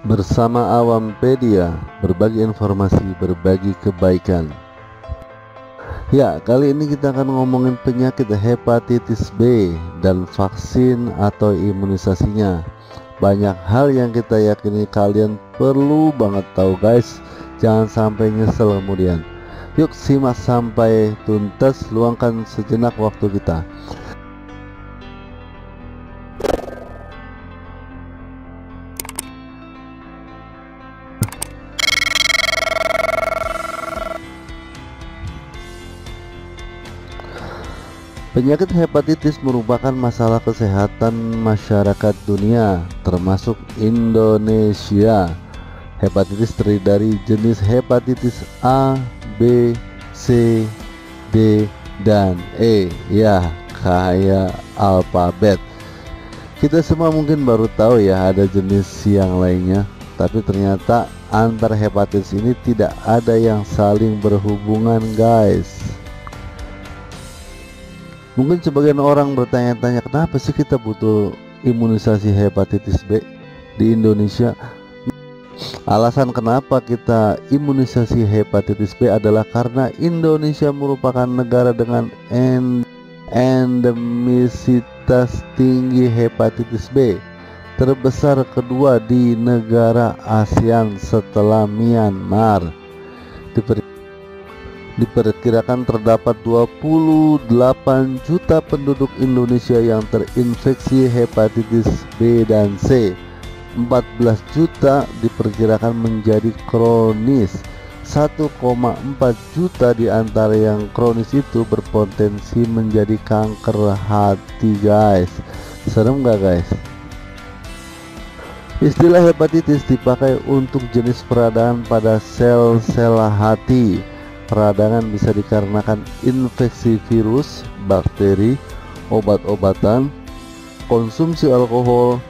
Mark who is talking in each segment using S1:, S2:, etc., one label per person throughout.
S1: Bersama Awampedia, berbagi informasi, berbagi kebaikan. Ya, kali ini kita akan ngomongin penyakit hepatitis B dan vaksin atau imunisasinya. Banyak hal yang kita yakini kalian perlu banget tahu guys. Jangan sampai nyesel kemudian. Yuk simak sampai tuntas, luangkan sejenak waktu kita. Penyakit hepatitis merupakan masalah kesehatan masyarakat dunia, termasuk Indonesia. Hepatitis terdiri dari jenis hepatitis A, B, C, D, dan E. Ya, kayak alfabet. Kita semua mungkin baru tahu ya ada jenis yang lainnya, tapi ternyata antar hepatitis ini tidak ada yang saling berhubungan, guys. Mungkin sebagian orang bertanya-tanya, kenapa sih kita butuh imunisasi hepatitis B di Indonesia? Alasan kenapa kita imunisasi hepatitis B adalah karena Indonesia merupakan negara dengan endemisitas tinggi hepatitis B, terbesar kedua di negara ASEAN setelah Myanmar. Diperkirakan terdapat 28 juta penduduk Indonesia yang terinfeksi hepatitis B dan C. 14 juta diperkirakan menjadi kronis. 1,4 juta di antara yang kronis itu berpotensi menjadi kanker hati, guys. Serem gak, guys? Istilah hepatitis dipakai untuk jenis peradangan pada sel-sel hati. Peradangan bisa dikarenakan infeksi virus, bakteri, obat-obatan, konsumsi alkohol,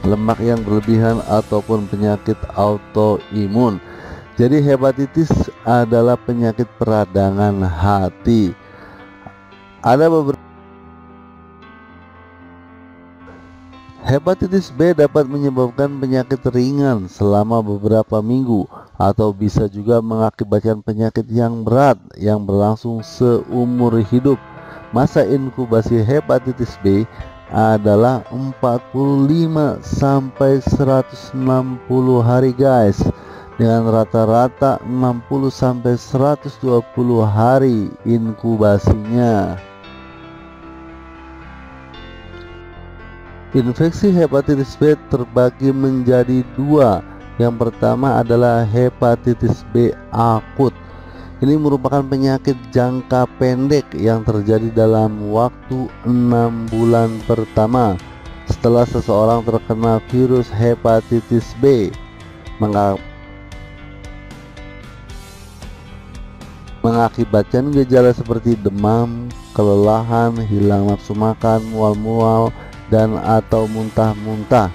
S1: lemak yang berlebihan, ataupun penyakit autoimun. Jadi hepatitis adalah penyakit peradangan hati. Ada beberapa Hepatitis B dapat menyebabkan penyakit ringan selama beberapa minggu atau bisa juga mengakibatkan penyakit yang berat yang berlangsung seumur hidup. Masa inkubasi hepatitis B adalah 45 sampai 160 hari, guys, dengan rata-rata 60 sampai 120 hari inkubasinya. Infeksi hepatitis B terbagi menjadi dua. Yang pertama adalah hepatitis B akut. Ini merupakan penyakit jangka pendek yang terjadi dalam waktu 6 bulan pertama setelah seseorang terkena virus hepatitis B, mengakibatkan gejala seperti demam, kelelahan, hilang nafsu makan, mual-mual, dan atau muntah-muntah,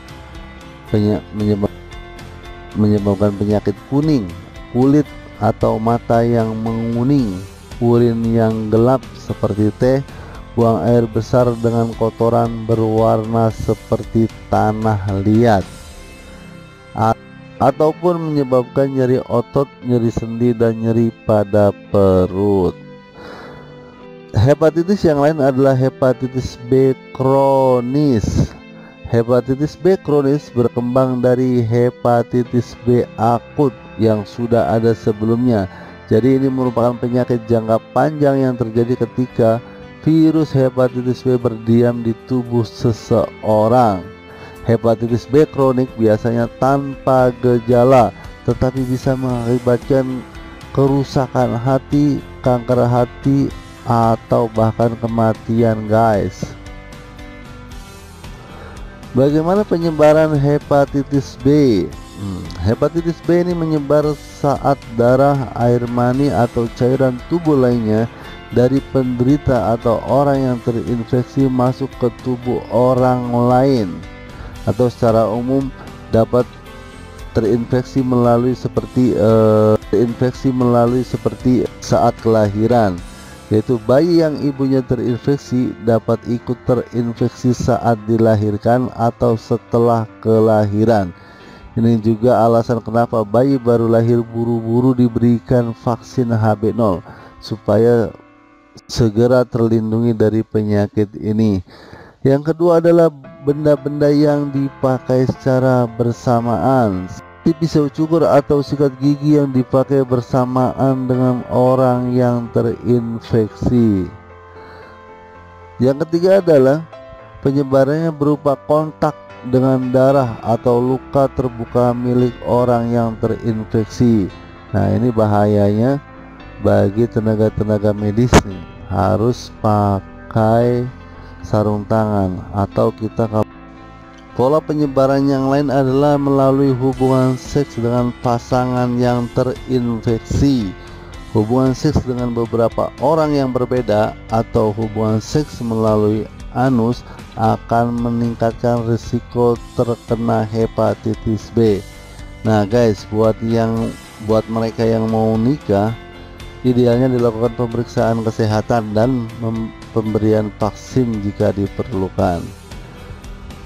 S1: menyebabkan penyakit kuning kulit atau mata yang menguning, urin yang gelap seperti teh, buang air besar dengan kotoran berwarna seperti tanah liat, ataupun menyebabkan nyeri otot, nyeri sendi, dan nyeri pada perut. Hepatitis yang lain adalah hepatitis B kronis. Hepatitis B kronis berkembang dari hepatitis B akut yang sudah ada sebelumnya. Jadi ini merupakan penyakit jangka panjang yang terjadi ketika virus hepatitis B berdiam di tubuh seseorang. Hepatitis B kronik biasanya tanpa gejala, tetapi bisa mengakibatkan kerusakan hati, kanker hati, atau bahkan kematian, guys. Bagaimana penyebaran hepatitis B? Hepatitis B ini menyebar saat darah, air mani, atau cairan tubuh lainnya dari penderita atau orang yang terinfeksi masuk ke tubuh orang lain, atau secara umum dapat terinfeksi melalui seperti saat kelahiran, yaitu bayi yang ibunya terinfeksi dapat ikut terinfeksi saat dilahirkan atau setelah kelahiran. Ini juga alasan kenapa bayi baru lahir buru-buru diberikan vaksin HB0 supaya segera terlindungi dari penyakit ini. Yang kedua adalah benda-benda yang dipakai secara bersamaan, seperti pisau cukur atau sikat gigi yang dipakai bersamaan dengan orang yang terinfeksi. Yang ketiga adalah penyebarannya berupa kontak dengan darah atau luka terbuka milik orang yang terinfeksi. Nah, ini bahayanya bagi tenaga-tenaga medis nih, harus pakai sarung tangan atau kita. Pola penyebaran yang lain adalah melalui hubungan seks dengan pasangan yang terinfeksi, hubungan seks dengan beberapa orang yang berbeda, atau hubungan seks melalui anus akan meningkatkan risiko terkena hepatitis B. Nah guys, buat mereka yang mau nikah, idealnya dilakukan pemeriksaan kesehatan dan pemberian vaksin jika diperlukan.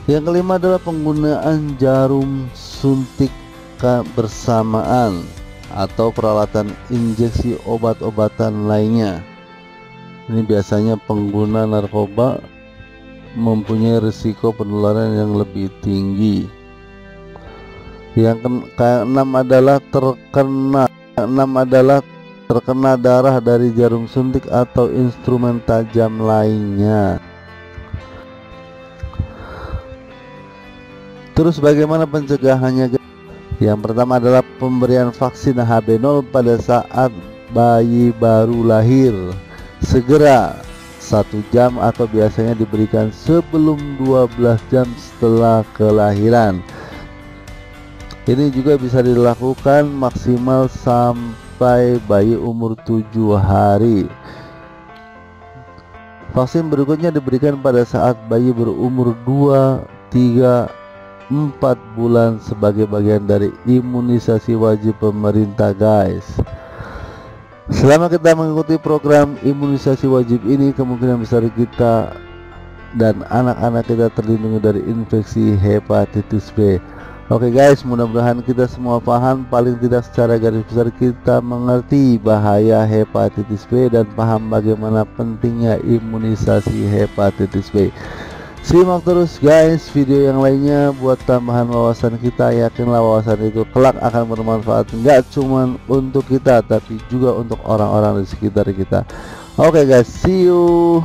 S1: Yang kelima adalah penggunaan jarum suntik bersamaan atau peralatan injeksi obat-obatan lainnya. Ini biasanya pengguna narkoba mempunyai risiko penularan yang lebih tinggi. Yang keenam adalah terkena darah dari jarum suntik atau instrumen tajam lainnya. Terus bagaimana pencegahannya? Yang pertama adalah pemberian vaksin HB0 pada saat bayi baru lahir. Segera 1 jam atau biasanya diberikan sebelum 12 jam setelah kelahiran. Ini juga bisa dilakukan maksimal sampai bayi umur 7 hari. Vaksin berikutnya diberikan pada saat bayi berumur 2, 3, 4 bulan sebagai bagian dari imunisasi wajib pemerintah guys. Selama kita mengikuti program imunisasi wajib ini, kemungkinan besar kita dan anak-anak kita terlindungi dari infeksi hepatitis B. Oke guys, mudah-mudahan kita semua paham, paling tidak secara garis besar kita mengerti bahaya hepatitis B dan paham bagaimana pentingnya imunisasi hepatitis B. Simak terus guys video yang lainnya buat tambahan wawasan kita. Yakinlah wawasan itu kelak akan bermanfaat, nggak cuma untuk kita tapi juga untuk orang-orang di sekitar kita. Oke guys, see you.